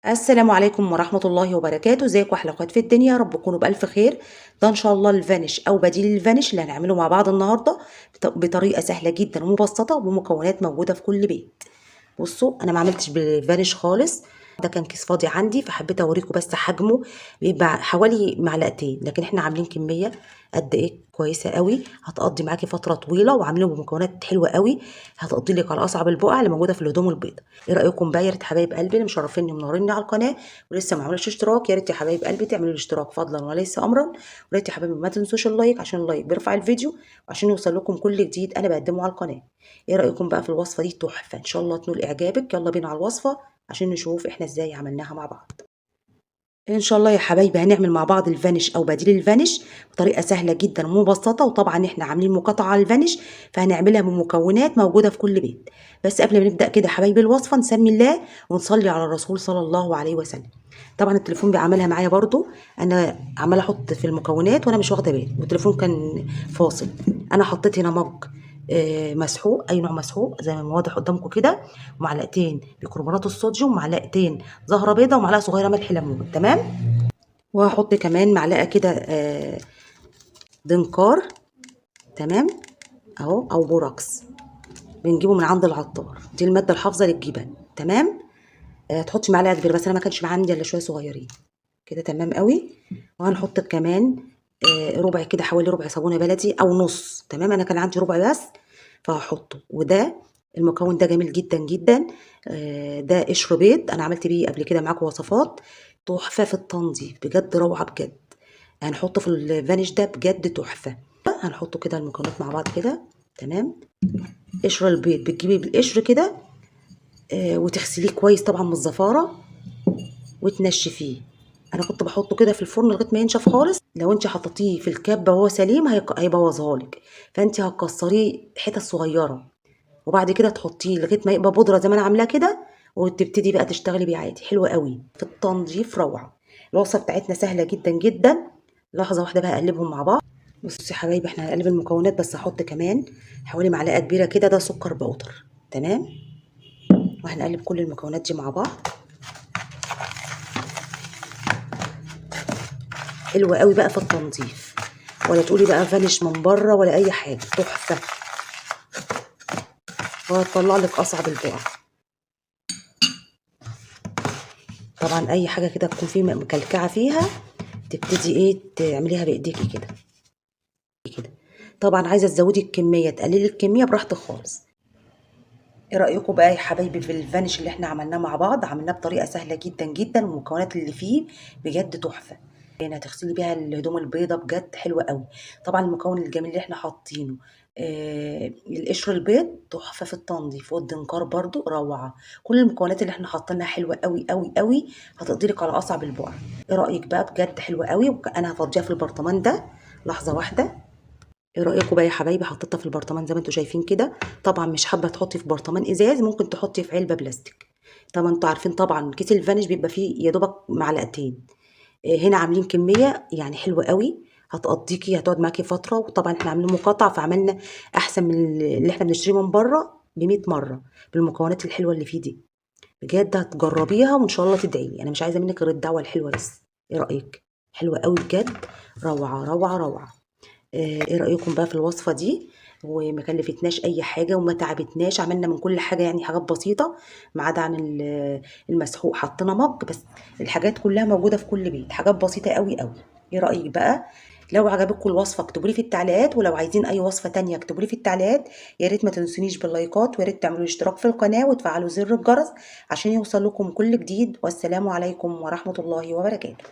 السلام عليكم ورحمة الله وبركاته، ازيكم يا حلقات في الدنيا، يا رب تكونوا بألف خير. ده ان شاء الله الفانيش او بديل الفانيش اللي هنعمله مع بعض النهارده بطريقة سهلة جدا ومبسطة وبمكونات موجودة في كل بيت. بصوا انا ما عملتش بالفانيش خالص، ده كان كيس فاضي عندي فحبيت اوريكم بس حجمه. بيبقى حوالي معلقتين، لكن احنا عاملين كميه قد ايه كويسه قوي، هتقضي معاكي فتره طويله وعاملينه بمكونات حلوه قوي، هتقضي لك على اصعب البقع اللي موجوده في الهدوم البيضاء. ايه رايكم بقى يا ريت حبايب قلبي اللي مشرفيني ومنوريني على القناه ولسه ما عملوش اشتراك، يا ريت يا حبايب قلبي تعملوا الاشتراك فضلا وليس امرا، ويا ريت يا حبايبي ما تنسوش اللايك عشان اللايك بيرفع الفيديو وعشان يوصل لكم كل جديد انا بقدمه على القناه. ايه رايكم بقى في الوصفه دي؟ تحفه ان شاء الله تنول اعجابك. يلا بينا على الوصفه عشان نشوف احنا ازاي عملناها مع بعض. ان شاء الله يا حبايبي هنعمل مع بعض الفانيش او بديل الفانيش بطريقه سهله جدا ومبسطه، وطبعا احنا عاملين مقاطعه على الفانيش فهنعملها بمكونات موجوده في كل بيت. بس قبل ما نبدا كده حبايبي الوصفه نسمي الله ونصلي على الرسول صلى الله عليه وسلم. طبعا التليفون بيعملها معايا برضو، انا عماله احط في المكونات وانا مش واخده بالي والتليفون كان فاصل. انا حطيت هنا مج مسحوق، اي نوع مسحوق زي ما واضح قدامكم كده، ومعلقتين بيكربونات الصوديوم، ومعلقتين زهره بيضاء، ومعلقه صغيره ملح ليمون. تمام. وهحط كمان معلقه كده دنكار. تمام. اهو او بوراكس، بنجيبه من عند العطار، دي الماده الحافظه للجبن. تمام. تحطي معلقه كبيره بس انا ما كانش عندي الا شويه صغيرين كده. تمام قوي. وهنحط كمان ربع كده، حوالي ربع صابونه بلدي او نص. تمام. انا كان عندي ربع بس فهحطه. وده المكون ده جميل جدا جدا. ده قشر بيض، انا عملت بيه قبل كده معاكم وصفات تحفه في التنظيف، بجد روعه بجد. هنحطه في الفانيش ده بجد تحفه. هنحطه كده المكونات مع بعض كده. تمام. قشر البيض بتجيبي بالقشر كده وتغسليه كويس طبعا من الزفاره وتنشفيه. انا كنت بحطه كده في الفرن لغايه ما ينشف خالص. لو انت حطيتيه في الكبه وهو سليم هيبوظها لك، فانت هتكسريه حتت صغيره وبعد كده تحطيه لغايه ما يبقى بودره زي ما انا عاملاه كده، وتبتدي بقى تشتغلي بيه عادي. حلوه قوي في التنظيف، روعه. الوصفه بتاعتنا سهله جدا جدا. لحظه واحده بقى اقلبهم مع بعض. بصوا يا حبايبي احنا هنقلب المكونات، بس هحط كمان حوالي معلقه كبيره كده، ده سكر بودر. تمام. وهنقلب كل المكونات دي مع بعض. حلوه قوي بقى في التنظيف، ولا تقولي بقى فانيش من بره ولا اي حاجه، تحفه وهتطلع لك اصعب البقع. طبعا اي حاجه كده تكون فيه مكلكعه فيها تبتدي ايه تعمليها بايديكي كده كده. طبعا عايزه تزودي الكميه تقللي الكميه براحتك خالص. ايه رايكم بقى يا حبايبي في الفانيش اللي احنا عملناه مع بعض؟ عملناه بطريقه سهله جدا جدا، والمكونات اللي فيه بجد تحفه. يعني هتغسلي بيها الهدوم البيضه بجد حلوه قوي. طبعا المكون الجميل اللي احنا حاطينه القشر البيض تحفه في التنظيف، والدنكار برضو روعه. كل المكونات اللي احنا حاطينها حلوه قوي قوي قوي، هتقدرك على اصعب البقع. ايه رايك بقى؟ بجد حلوه قوي. انا هفضيها في البرطمان ده. لحظه واحده. ايه رايكم بقى يا حبايبي؟ حطيتها في البرطمان زي ما انتم شايفين كده. طبعا مش حابه تحطي في برطمان ازاز، ممكن تحطي في علبه بلاستيك. طبعا انتوا عارفين طبعا كيس الفانيش بيبقى فيه يا دوبك معلقتين. هنا عاملين كميه يعني حلوه قوي، هتقضيكي هتقعد معاكي فتره. وطبعا احنا عاملين مقاطعه فعملنا احسن من اللي احنا بنشتريه من بره ب 100 مره بالمكونات الحلوه اللي فيه دي. بجد هتجربيها وان شاء الله تدعي لي. انا مش عايزه منك غير الدعوه الحلوه بس. ايه رايك؟ حلوه قوي بجد، روعه روعه روعه. ايه رأيكم بقى في الوصفة دي؟ وما كلفتناش اي حاجة وما تعبتناش، عملنا من كل حاجة يعني حاجات بسيطة ما عدا عن المسحوق حطينا مج بس. الحاجات كلها موجودة في كل بيت، حاجات بسيطة قوي قوي. ايه رأيك بقى؟ لو عجبتكم الوصفة اكتبوا لي في التعليقات، ولو عايزين اي وصفة تانية اكتبوا لي في التعليقات. يا ريت ما تنسونيش باللايكات، ويا ريت تعملوا اشتراك في القناة وتفعلوا زر الجرس عشان يوصل لكم كل جديد. والسلام عليكم ورحمة الله وبركاته.